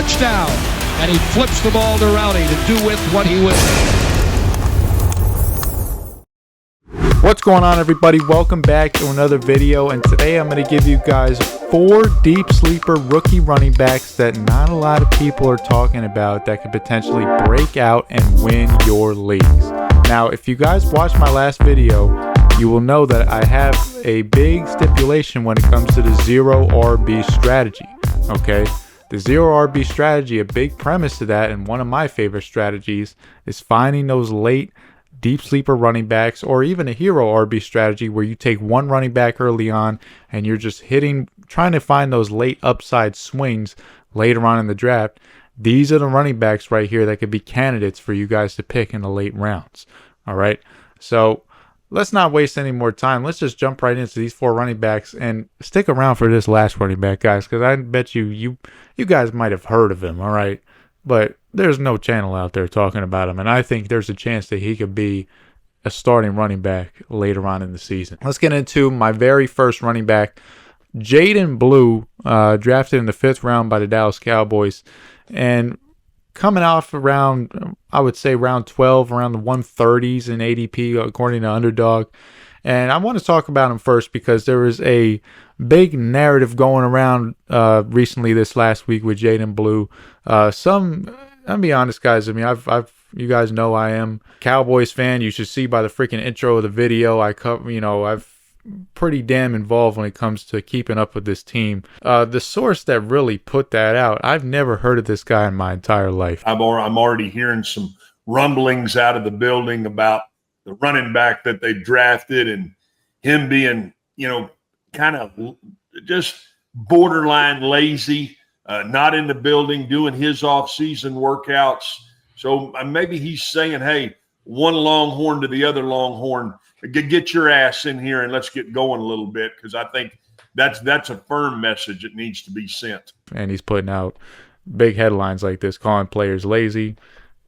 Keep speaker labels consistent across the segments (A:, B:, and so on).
A: touchdown. And he flips the ball to Rowdy to do with what he will.
B: What's going on, everybody? Welcome back to another video, and today I'm going to give you guys 4 deep sleeper rookie running backs that not a lot of people are talking about that could potentially break out and win your leagues. Now, if you guys watched my last video, you will know that I have a big stipulation when it comes to the zero RB strategy. Okay, the zero RB strategy, a big premise to that, and one of my favorite strategies, is finding those late deep sleeper running backs, or even a hero RB strategy where you take one running back early on and you're just trying to find those late upside swings later on in the draft. These are the running backs right here that could be candidates for you guys to pick in the late rounds. All right, so let's not waste any more time. Let's just jump right into these 4 running backs, and stick around for this last running back, guys, because I bet you guys might have heard of him. All right, but there's no channel out there talking about him, and I think there's a chance that he could be a starting running back later on in the season. Let's get into my very first running back, Jaydon Blue, drafted in the 5th round by the Dallas Cowboys, and coming off around, I would say round 12, around the 130s in ADP according to Underdog. And I want to talk about him first because there was a big narrative going around recently this last week with Jaydon Blue. I'll be honest, guys. I mean, you guys know I am a Cowboys fan. You should see by the freaking intro of the video. I've pretty damn involved when it comes to keeping up with this team. The source that really put that out, I've never heard of this guy in my entire life.
C: I'm already hearing some rumblings out of the building about the running back that they drafted and him being, kind of just borderline lazy, not in the building, doing his off-season workouts. So maybe he's saying, hey, one Longhorn to the other Longhorn, get your ass in here and let's get going a little bit, because I think that's a firm message that needs to be sent.
B: And he's putting out big headlines like this, calling players lazy.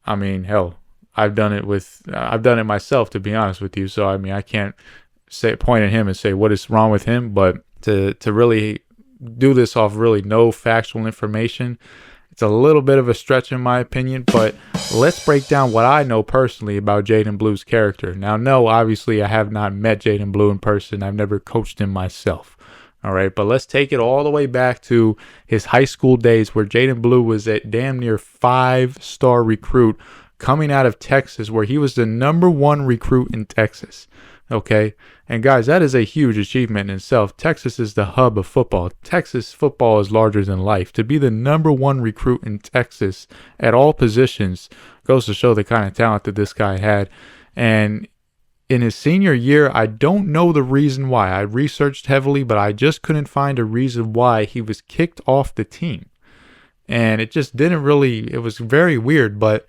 B: I mean, hell, I've done it myself, to be honest with you. So I mean, I can't point at him and say what is wrong with him, but to really do this off really no factual information, it's a little bit of a stretch in my opinion. But let's break down what I know personally about Jaydon Blue's character. Now, no, obviously I have not met Jaydon Blue in person. I've never coached him myself. All right, but let's take it all the way back to his high school days, where Jaydon Blue was a damn near 5-star recruit coming out of Texas, where he was the #1 recruit in Texas. Okay, and guys, that is a huge achievement in itself. Texas is the hub of football. Texas football is larger than life. To be the #1 recruit in Texas at all positions goes to show the kind of talent that this guy had. And in his senior year, I don't know the reason why. I researched heavily, but I just couldn't find a reason why he was kicked off the team. And it just it was very weird. But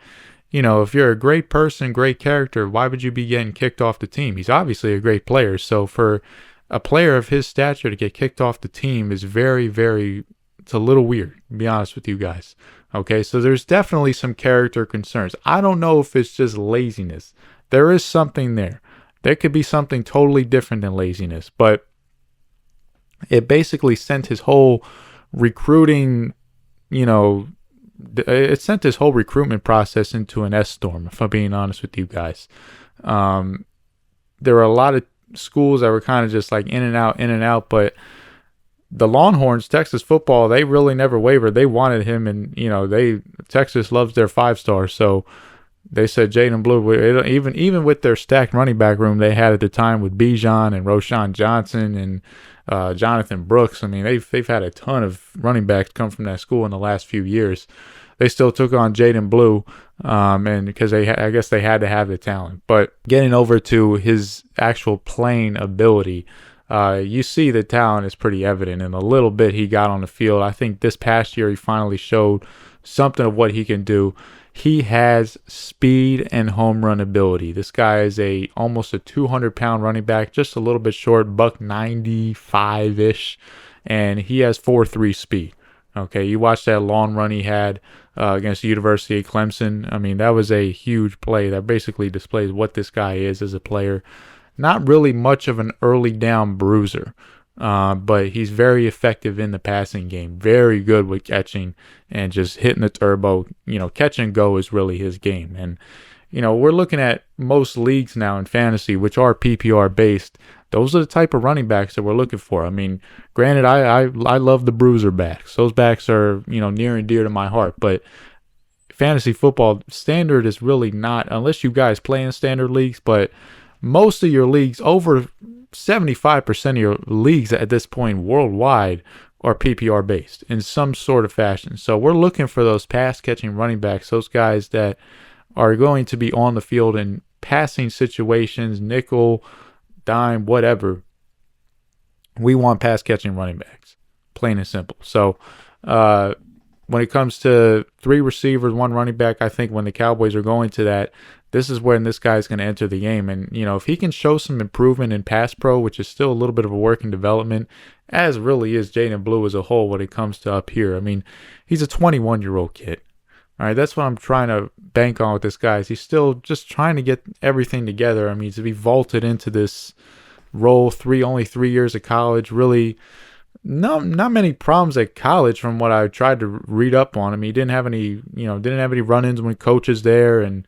B: if you're a great person, great character, why would you be getting kicked off the team? He's obviously a great player. So for a player of his stature to get kicked off the team is very, it's a little weird, to be honest with you guys. Okay, so there's definitely some character concerns. I don't know if it's just laziness. There is something there. There could be something totally different than laziness, but it basically sent his whole recruiting, it sent this whole recruitment process into an S-storm, if I'm being honest with you guys. There were a lot of schools that were kind of just like in and out, but the Longhorns, Texas football, they really never wavered. They wanted him, and Texas loves their 5-stars, so they said Jaydon Blue, even with their stacked running back room they had at the time with Bijan and Roschon Johnson and Jonathan Brooks. I mean, they've had a ton of running backs come from that school in the last few years. They still took on Jaydon Blue, and because I guess they had to have the talent. But getting over to his actual playing ability, you see the talent is pretty evident. In a little bit he got on the field, I think this past year he finally showed something of what he can do. He has speed and home run ability. This guy is almost a 200-pound running back, just a little bit short, $195-ish, and he has 4.3 speed. Okay, you watch that long run he had against the University of Clemson. I mean, that was a huge play that basically displays what this guy is as a player. Not really much of an early down bruiser. But he's very effective in the passing game. Very good with catching and just hitting the turbo. Catch and go is really his game. And, we're looking at most leagues now in fantasy, which are PPR based. Those are the type of running backs that we're looking for. I mean, granted, I love the bruiser backs. Those backs are, near and dear to my heart. But fantasy football standard is really not, unless you guys play in standard leagues, but most of your leagues, over 75% of your leagues at this point worldwide, are PPR based in some sort of fashion. So we're looking for those pass catching running backs, those guys that are going to be on the field in passing situations, nickel, dime, whatever. We want pass catching running backs, plain and simple. So when it comes to 3 receivers, 1 running back, I think when the Cowboys are going to that, this is when this guy's going to enter the game. And, if he can show some improvement in pass pro, which is still a little bit of a work in development, as really is Jaydon Blue as a whole when it comes to up here. I mean, he's a 21-year-old kid. All right, that's what I'm trying to bank on with this guy. He's still just trying to get everything together. I mean, to be vaulted into this role, only 3 years of college, really not many problems at college from what I tried to read up on him. He didn't have any run-ins with coaches there, and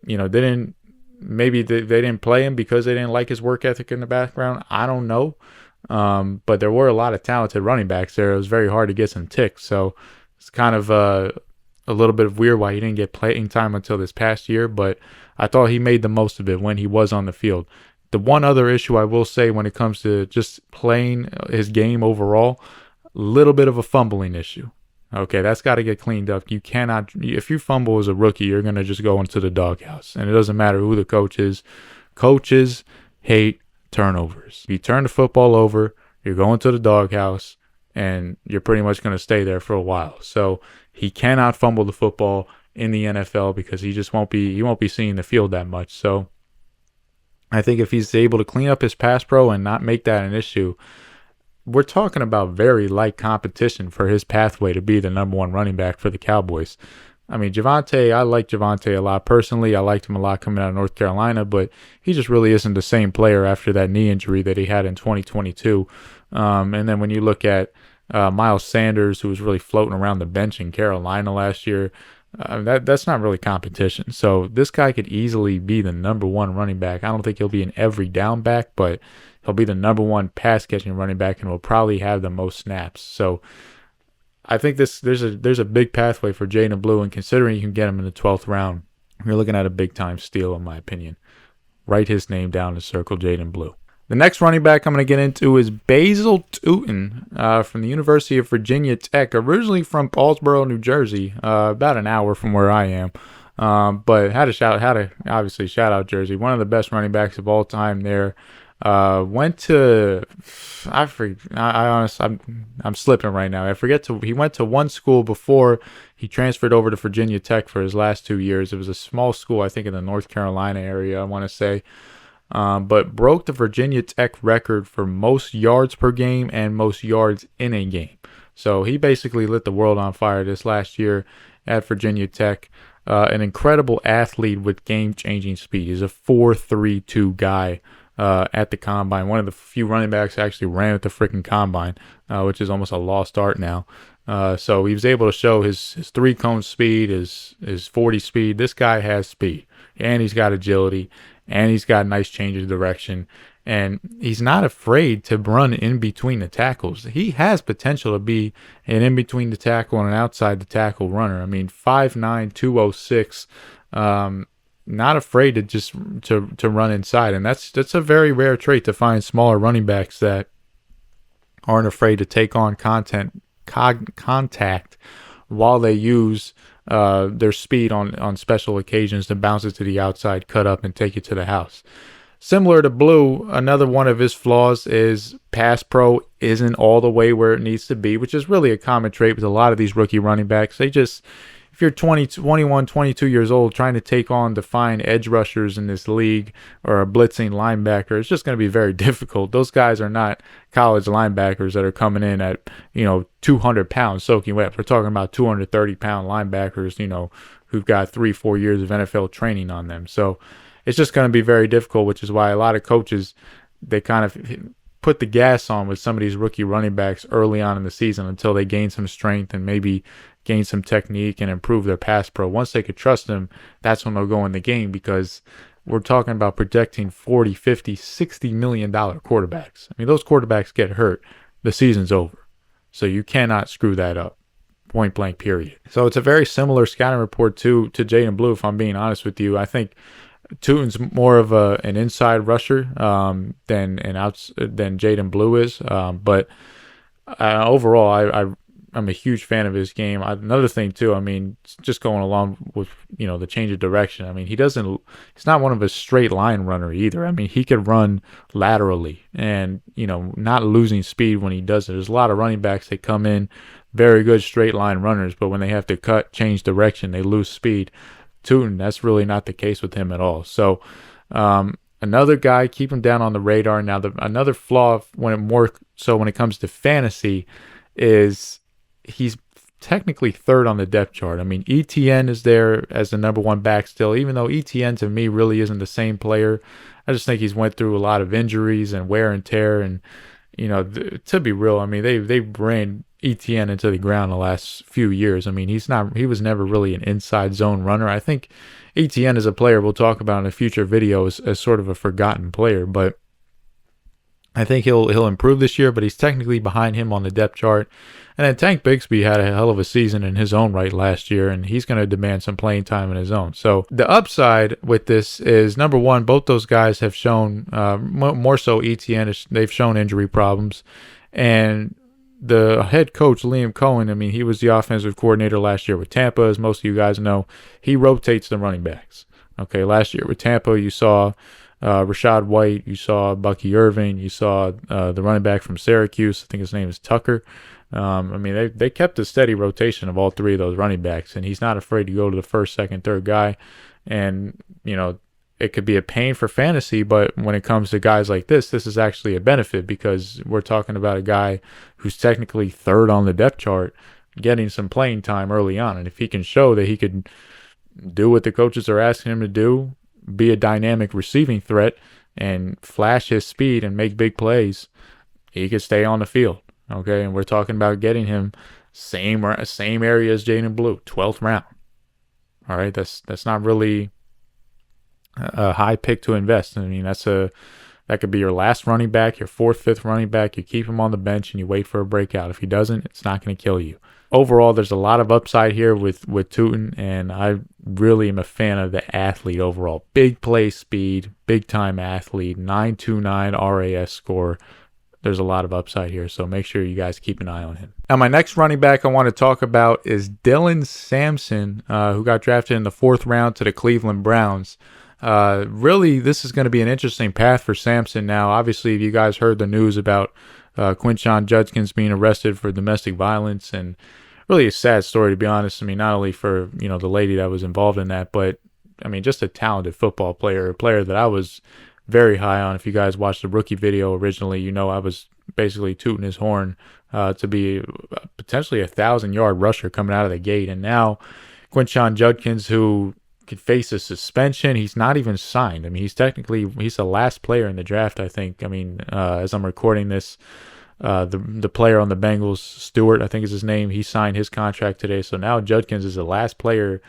B: they didn't play him because they didn't like his work ethic in the background. I don't know. But there were a lot of talented running backs there. It was very hard to get some ticks. So it's kind of a little bit of weird why he didn't get playing time until this past year, but I thought he made the most of it when he was on the field. The one other issue I will say when it comes to just playing his game overall, a little bit of a fumbling issue. Okay, that's got to get cleaned up. You cannot, if you fumble as a rookie, you're going to just go into the doghouse. And it doesn't matter who the coach is. Coaches hate turnovers. If you turn the football over, you're going to the doghouse, and you're pretty much going to stay there for a while. So he cannot fumble the football in the NFL because he won't be seeing the field that much. So I think if he's able to clean up his pass pro and not make that an issue, we're talking about very light competition for his pathway to be the number 1 running back for the Cowboys. I mean, Javonte, I like Javonte a lot personally. I liked him a lot coming out of North Carolina, but he just really isn't the same player after that knee injury that he had in 2022. And then when you look at Miles Sanders, who was really floating around the bench in Carolina last year, that's not really competition. So this guy could easily be the number 1 running back. I don't think he'll be an every down back, but he'll be the number 1 pass catching running back and will probably have the most snaps. So I think there's a big pathway for Jaydon Blue, and considering you can get him in the 12th round, you're looking at a big time steal in my opinion. Write his name down and circle Jaydon Blue. The next running back I'm going to get into is Basil Tootin from the University of Virginia Tech, originally from Paulsboro, New Jersey, about an hour from where I am. But had to obviously shout out Jersey, one of the best running backs of all time there. Went to, I'm slipping right now. He went to one school before he transferred over to Virginia Tech for his last 2 years. It was a small school, I think in the North Carolina area, I want to say. But broke the Virginia Tech record for most yards per game and most yards in a game. So he basically lit the world on fire this last year at Virginia Tech. An incredible athlete with game-changing speed. He's a 4.32 guy at the combine. One of the few running backs actually ran at the freaking combine, which is almost a lost art now. So he was able to show his 3-cone speed, his 40 speed. This guy has speed, and he's got agility, and he's got nice change of direction, and he's not afraid to run in between the tackles. He has potential to be an in between the tackle and an outside the tackle runner. I mean, 5'9", 206, not afraid to just to run inside, and that's a very rare trait to find smaller running backs that aren't afraid to take on contact while they use their speed on special occasions to bounce it to the outside, cut up, and take it to the house. Similar to Blue, another one of his flaws is pass pro isn't all the way where it needs to be, which is really a common trait with a lot of these rookie running backs. If you're 20, 21, 22 years old trying to take on defined edge rushers in this league or a blitzing linebacker, it's just going to be very difficult. Those guys are not college linebackers that are coming in at, 200 pounds soaking wet. We're talking about 230-pound linebackers, who've got 3-4 years of NFL training on them. So it's just going to be very difficult, which is why a lot of coaches, they kind of put the gas on with some of these rookie running backs early on in the season until they gain some strength and maybe gain some technique and improve their pass pro. Once they could trust them, that's when they'll go in the game, because we're talking about projecting 40, 50, 60 million dollar quarterbacks. I mean, those quarterbacks get hurt, the season's over. So you cannot screw that up. Point blank, period. So it's a very similar scouting report to Jaden Blue, if I'm being honest with you. I think Tootin's more of an inside rusher than Jaden Blue is. But overall, I'm a huge fan of his game. Another thing too, I mean, just going along with, the change of direction. I mean, he's not one of a straight line runner either. I mean, he could run laterally and, not losing speed when he does it. There's a lot of running backs that come in very good straight line runners, but when they have to change direction, they lose speed. Tootin, that's really not the case with him at all. So another guy, keep him down on the radar. Now, another flaw when it comes to fantasy is he's technically third on the depth chart. I mean, ETN is there as the number one back still, even though ETN to me really isn't the same player. I just think he's went through a lot of injuries and wear and tear. And, to be real, I mean, they ran ETN into the ground the last few years. I mean, he was never really an inside zone runner. I think ETN is a player we'll talk about in a future video as sort of a forgotten player, but I think he'll improve this year, but he's technically behind him on the depth chart. And then Tank Bigsby had a hell of a season in his own right last year, and he's going to demand some playing time in his own. So the upside with this is, number one, both those guys have shown, more so ETN, they've shown injury problems. And the head coach, Liam Cohen, I mean, he was the offensive coordinator last year with Tampa. As most of you guys know, he rotates the running backs. Okay, last year with Tampa, you saw Rashad White, you saw Bucky Irving, you saw the running back from Syracuse, I think his name is Tucker. I mean, they kept a steady rotation of all three of those running backs, and he's not afraid to go to the first, second, third guy. And, it could be a pain for fantasy, but when it comes to guys like this is actually a benefit, because we're talking about a guy who's technically third on the depth chart getting some playing time early on. And if he can show that he could do what the coaches are asking him to do, be a dynamic receiving threat and flash his speed and make big plays, he could stay on the field. Okay, and we're talking about getting him same area as Jaden Blue, 12th round. All right, that's not really a high pick to invest. I mean, that could be your last running back, your fourth, fifth running back. You keep him on the bench and you wait for a breakout. If he doesn't, it's not going to kill you. Overall, there's a lot of upside here with Tootin, and I really am a fan of the athlete overall. Big play speed, big time athlete, 9.29 RAS score. There's a lot of upside here, so make sure you guys keep an eye on him. Now, my next running back I want to talk about is Dylan Sampson, who got drafted in the 4th round to the Cleveland Browns. Really, this is going to be an interesting path for Sampson. Now, obviously, if you guys heard the news about Quinshon Judkins being arrested for domestic violence, and really a sad story, to be honest. I mean, not only for, the lady that was involved in that, but, I mean, just a talented football player, a player that I was very high on. If you guys watched the rookie video originally, I was basically tooting his horn to be potentially 1,000-yard rusher coming out of the gate. And now Quinshon Judkins, who could face a suspension, he's not even signed. I mean, he's the last player in the draft, I think. I mean, as I'm recording this, the player on the Bengals, Stewart, I think is his name, he signed his contract today. So now Judkins is the last player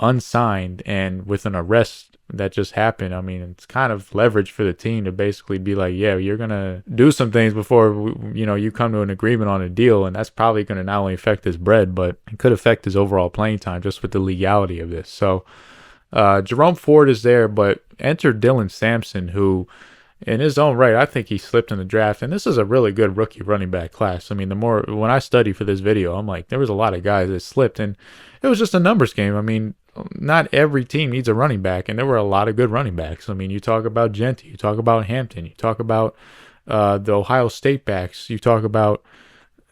B: unsigned, and with an arrest that just happened, I mean, it's kind of leverage for the team to basically be like, yeah, you're going to do some things before, you come to an agreement on a deal, and that's probably going to not only affect his bread, but it could affect his overall playing time just with the legality of this. So Jerome Ford is there, but enter Dylan Sampson, who in his own right, I think he slipped in the draft, and this is a really good rookie running back class. I mean, when I studied for this video, I'm like, there was a lot of guys that slipped, and it was just a numbers game. I mean, not every team needs a running back, and there were a lot of good running backs. I mean, you talk about Genty, you talk about Hampton, you talk about the Ohio State backs, you talk about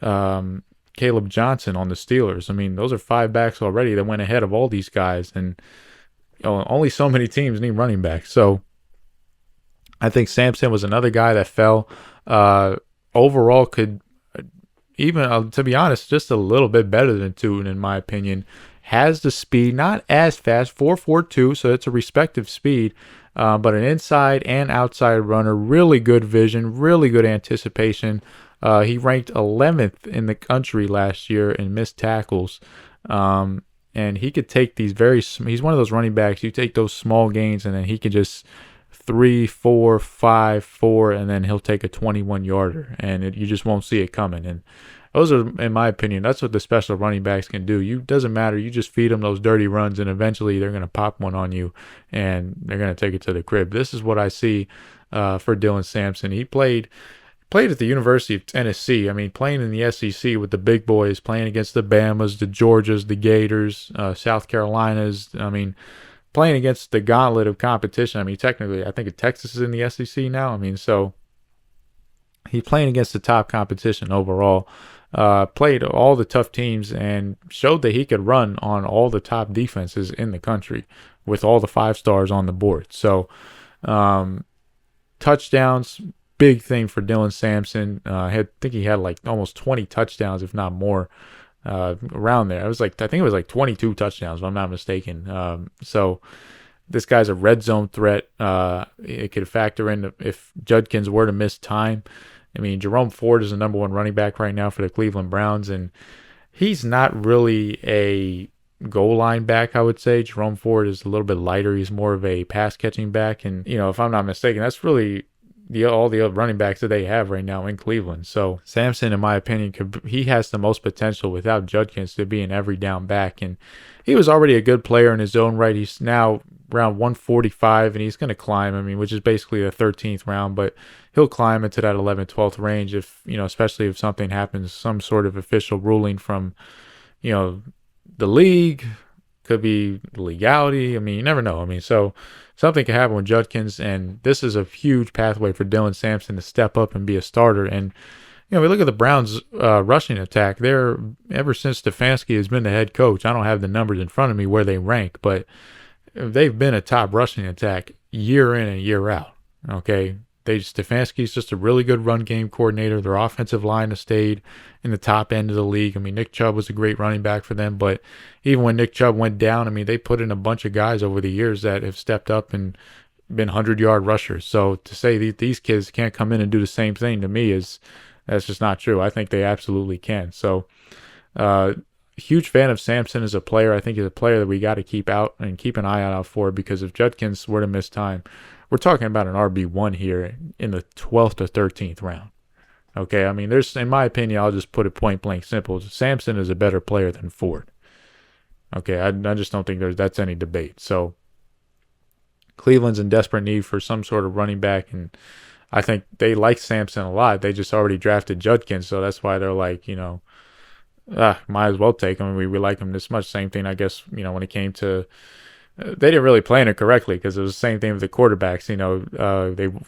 B: Caleb Johnson on the Steelers. I mean, those are 5 backs already that went ahead of all these guys, and only so many teams need running backs. So I think Sampson was another guy that fell. Overall, could even, to be honest, just a little bit better than Tootin, in my opinion. has the speed, not as fast, 4.42, so it's a respective speed, but an inside and outside runner, really good vision, really good anticipation. He ranked 11th in the country last year in missed tackles. And he could take these he's one of those running backs, you take those small gains and then he can just 3, 4, 5, 4, and then he'll take a 21-yarder, and you just won't see it coming. And those are, in my opinion, that's what the special running backs can do. Doesn't matter. You just feed them those dirty runs, and eventually they're going to pop one on you, and they're going to take it to the crib. This is what I see for Dylan Sampson. He played at the University of Tennessee. I mean, playing in the SEC with the big boys, playing against the Bamas, the Georgias, the Gators, South Carolinas. I mean, playing against the gauntlet of competition. I mean, technically, I think Texas is in the SEC now. I mean, so he's playing against the top competition overall. Played all the tough teams and showed that he could run on all the top defenses in the country with all the 5 stars on the board. So, touchdowns, big thing for Dylan Sampson. I think he had like almost 20 touchdowns, if not more, around there. I think it was like 22 touchdowns, if I'm not mistaken. So this guy's a red zone threat. It could factor in if Judkins were to miss time. I mean, Jerome Ford is the number 1 running back right now for the Cleveland Browns, and he's not really a goal line back, I would say. Jerome Ford is a little bit lighter. He's more of a pass catching back, and if I'm not mistaken, that's really all the other running backs that they have right now in Cleveland. So Sampson, in my opinion, he has the most potential without Judkins to be an every down back, and he was already a good player in his own right. He's now around 145, and he's going to climb, I mean, which is basically the 13th round, but he'll climb into that 11th, 12th range if, especially if something happens, some sort of official ruling from, the league, could be legality. I mean, you never know. I mean, so something can happen with Judkins, and this is a huge pathway for Dylan Sampson to step up and be a starter. And, we look at the Browns' rushing attack. Ever since Stefanski has been the head coach, I don't have the numbers in front of me where they rank, but they've been a top rushing attack year in and year out. Okay, Stefanski's just a really good run game coordinator. Their offensive line has stayed in the top end of the league. I mean, Nick Chubb was a great running back for them, but even when Nick Chubb went down, I mean, they put in a bunch of guys over the years that have stepped up and been 100-yard rushers. So to say these kids can't come in and do the same thing, to me, that's just not true. I think they absolutely can. So, huge fan of Sampson as a player. I think he's a player that we got to keep out and keep an eye out for, because if Judkins were to miss time, we're talking about an RB1 here in the 12th to 13th round. Okay, I mean, in my opinion, I'll just put it point blank simple. Sampson is a better player than Ford. Okay, I just don't think that's any debate. So Cleveland's in desperate need for some sort of running back, and I think they like Sampson a lot. They just already drafted Judkins, so that's why they're like, might as well take him. We like him this much. Same thing, I guess, when it came to they didn't really plan it correctly, because it was the same thing with the quarterbacks.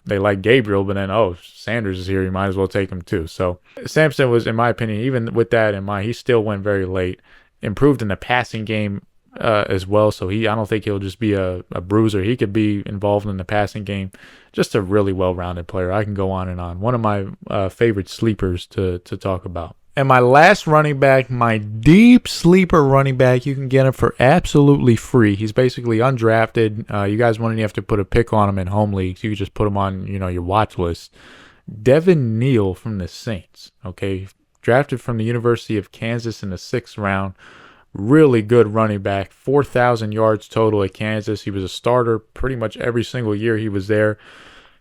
B: They like Gabriel, but then, Sanders is here, you might as well take him too. So Sampson was, in my opinion, even with that in mind, he still went very late. Improved in the passing game as well, so I don't think he'll just be a bruiser. He could be involved in the passing game. Just a really well-rounded player. I can go on and on. One of my favorite sleepers to talk about. And my last running back, my deep sleeper running back, you can get him for absolutely free. He's basically undrafted. You guys wouldn't have to put a pick on him in home leagues. You could just put him on, your watch list. Devin Neal from the Saints. Okay, drafted from the University of Kansas in the 6th round. Really good running back. 4,000 yards total at Kansas. He was a starter pretty much every single year he was there.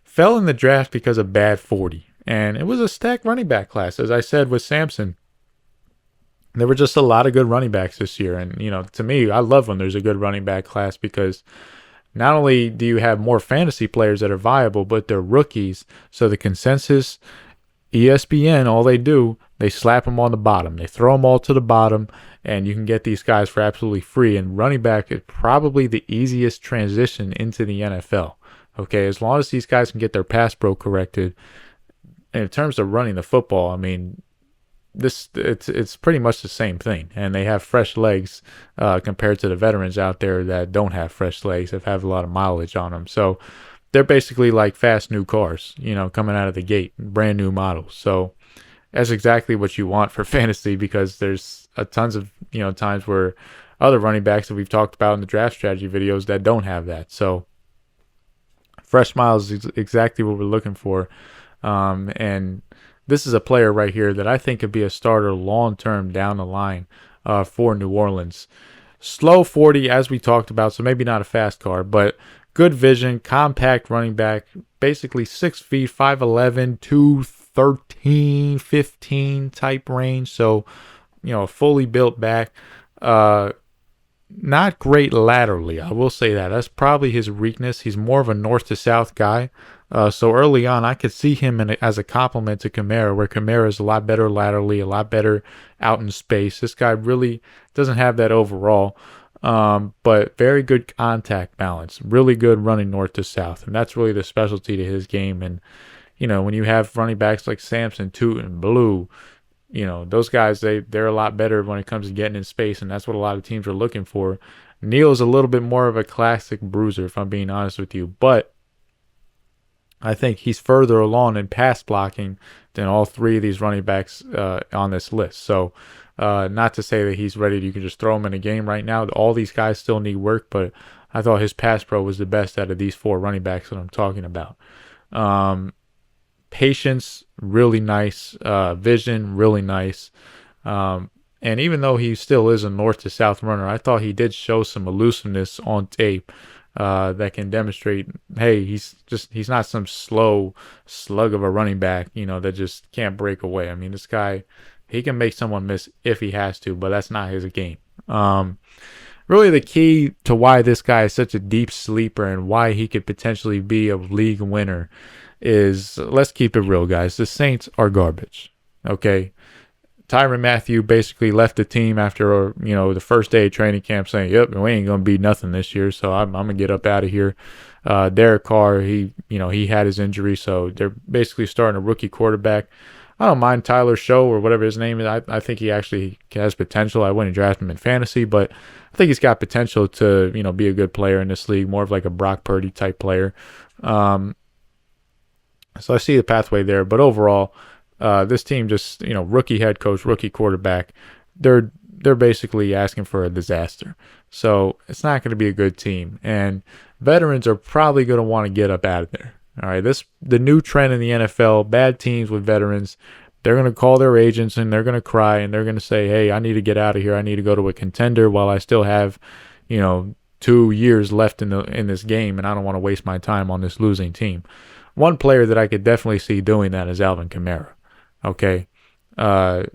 B: Fell in the draft because of bad 40. And it was a stacked running back class. As I said with Sampson, there were just a lot of good running backs this year. And, to me, I love when there's a good running back class, because not only do you have more fantasy players that are viable, but they're rookies. So the consensus, ESPN, all they do, they slap them on the bottom. They throw them all to the bottom, and you can get these guys for absolutely free. And running back is probably the easiest transition into the NFL. Okay, as long as these guys can get their pass pro corrected. And in terms of running the football, I mean, it's pretty much the same thing. And they have fresh legs compared to the veterans out there that don't have fresh legs, that have a lot of mileage on them. So they're basically like fast new cars, coming out of the gate, brand new models. So that's exactly what you want for fantasy, because there's tons of times where other running backs that we've talked about in the draft strategy videos that don't have that. So fresh miles is exactly what we're looking for. And this is a player right here that I think could be a starter long-term down the line for New Orleans. Slow 40, as we talked about, so maybe not a fast car, but good vision, compact running back, basically 6 feet, 5'11", 213, 15 type range. So, a fully built back. Not great laterally, I will say that. That's probably his weakness. He's more of a north to south guy. So early on, I could see him as a complement to Kamara, where Kamara is a lot better laterally, a lot better out in space. This guy really doesn't have that overall, but very good contact balance, really good running north to south, and that's really the specialty to his game. And when you have running backs like Samson, Toot, and Blue, those guys, they're a lot better when it comes to getting in space, and that's what a lot of teams are looking for. Neal is a little bit more of a classic bruiser, if I'm being honest with you, but I think he's further along in pass blocking than all three of these running backs on this list. So not to say that he's ready, you can just throw him in a game right now. All these guys still need work, but I thought his pass pro was the best out of these four running backs that I'm talking about. Patience, really nice. Vision, really nice. And even though he still is a north to south runner, I thought he did show some elusiveness on tape that can demonstrate, hey, he's not some slow slug of a running back, that just can't break away. I mean, this guy, he can make someone miss if he has to, but that's not his game. Really the key to why this guy is such a deep sleeper and why he could potentially be a league winner is, let's keep it real, guys. The Saints are garbage, okay? Tyrann Mathieu basically left the team after, the first day of training camp saying, yep, we ain't going to be nothing this year, so I'm going to get up out of here. Derek Carr, he had his injury, so they're basically starting a rookie quarterback. I don't mind Tyler Show or whatever his name is. I think he actually has potential. I wouldn't draft him in fantasy, but I think he's got potential to, be a good player in this league, more of like a Brock Purdy type player. So I see the pathway there, but overall, this team just, rookie head coach, rookie quarterback, they're basically asking for a disaster. So it's not going to be a good team. And veterans are probably going to want to get up out of there. All right, the new trend in the NFL, bad teams with veterans, they're going to call their agents and they're going to cry and they're going to say, hey, I need to get out of here. I need to go to a contender while I still have, 2 years left in this game, and I don't want to waste my time on this losing team. One player that I could definitely see doing that is Alvin Kamara. Okay. Alvin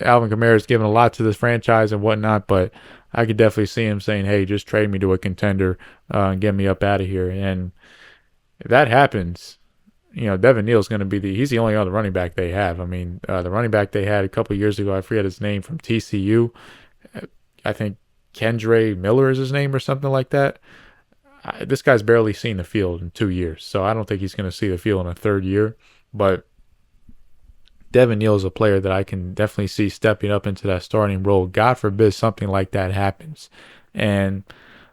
B: Kamara has given a lot to this franchise and whatnot, but I could definitely see him saying, hey, just trade me to a contender and get me up out of here. And if that happens, Devin Neal is going to be he's the only other running back they have. I mean, the running back they had a couple of years ago, I forget his name, from TCU. I think Kendre Miller is his name or something like that. This guy's barely seen the field in 2 years, so I don't think he's going to see the field in a third year. But Devin Neal is a player that I can definitely see stepping up into that starting role. God forbid something like that happens. And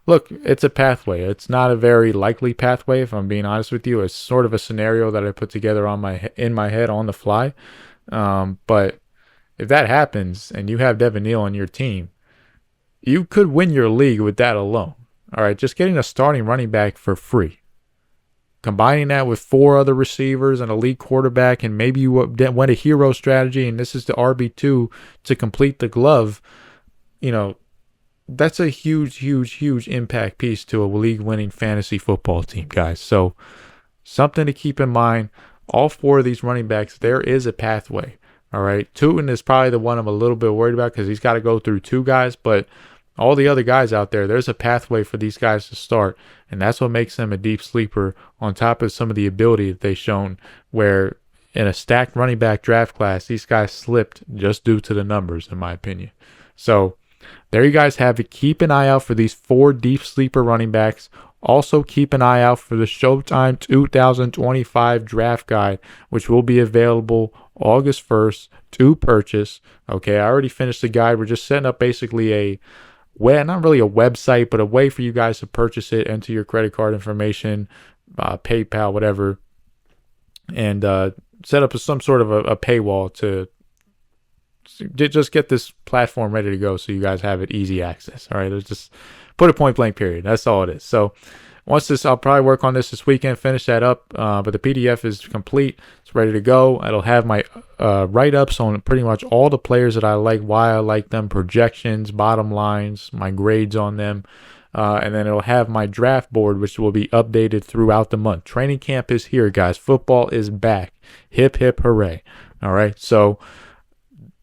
B: look, it's a pathway. It's not a very likely pathway, if I'm being honest with you. It's sort of a scenario that I put together in my head on the fly. But if that happens and you have Devin Neal on your team, you could win your league with that alone. All right, just getting a starting running back for free. Combining that with 4 other receivers and a league quarterback, and maybe you went a hero strategy, and this is the RB2 to complete the glove, that's a huge, huge, huge impact piece to a league-winning fantasy football team, guys. So something to keep in mind. All 4 of these running backs, there is a pathway. All right, Tootin is probably the one I'm a little bit worried about because he's got to go through 2 guys, but all the other guys out there's a pathway for these guys to start, and that's what makes them a deep sleeper on top of some of the ability that they've shown, where in a stacked running back draft class, these guys slipped just due to the numbers, in my opinion. So there you guys have it. Keep an eye out for these 4 deep sleeper running backs. Also keep an eye out for the Showtime 2025 draft guide, which will be available August 1st to purchase. Okay, I already finished the guide. We're just setting up basically not really a website, but a way for you guys to purchase it, enter your credit card information, PayPal, whatever, and set up some sort of a paywall to just get this platform ready to go so you guys have it easy access. All right, let's just put a point blank period. That's all it is. So once this, I'll probably work on this weekend, finish that up. But the PDF is complete. It's ready to go. It'll have my write-ups on pretty much all the players that I like, why I like them, projections, bottom lines, my grades on them. And then it'll have my draft board, which will be updated throughout the month. Training camp is here, guys. Football is back. Hip, hip, hooray. All right, so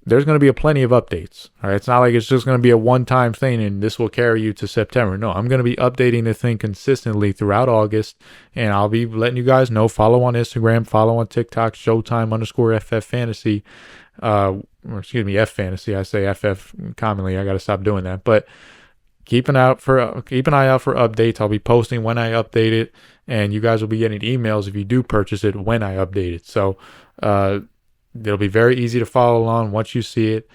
B: there's going to be plenty of updates. All right, it's not like it's just going to be a one-time thing and this will carry you to September. No, I'm going to be updating the thing consistently throughout August, and I'll be letting you guys know. Follow on Instagram, follow on TikTok, Showtime_FF Fantasy. F Fantasy. I say FF commonly. I got to stop doing that. But keep an eye out for updates. I'll be posting when I update it, and you guys will be getting emails if you do purchase it when I update it. So it'll be very easy to follow along once you see it.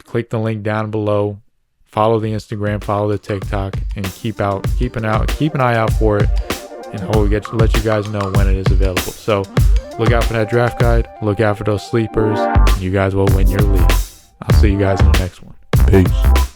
B: Click the link down below. Follow the Instagram, follow the TikTok, and keep an eye out for it, and hopefully let you guys know when it is available. So look out for that draft guide. Look out for those sleepers. And you guys will win your league. I'll see you guys in the next one. Peace.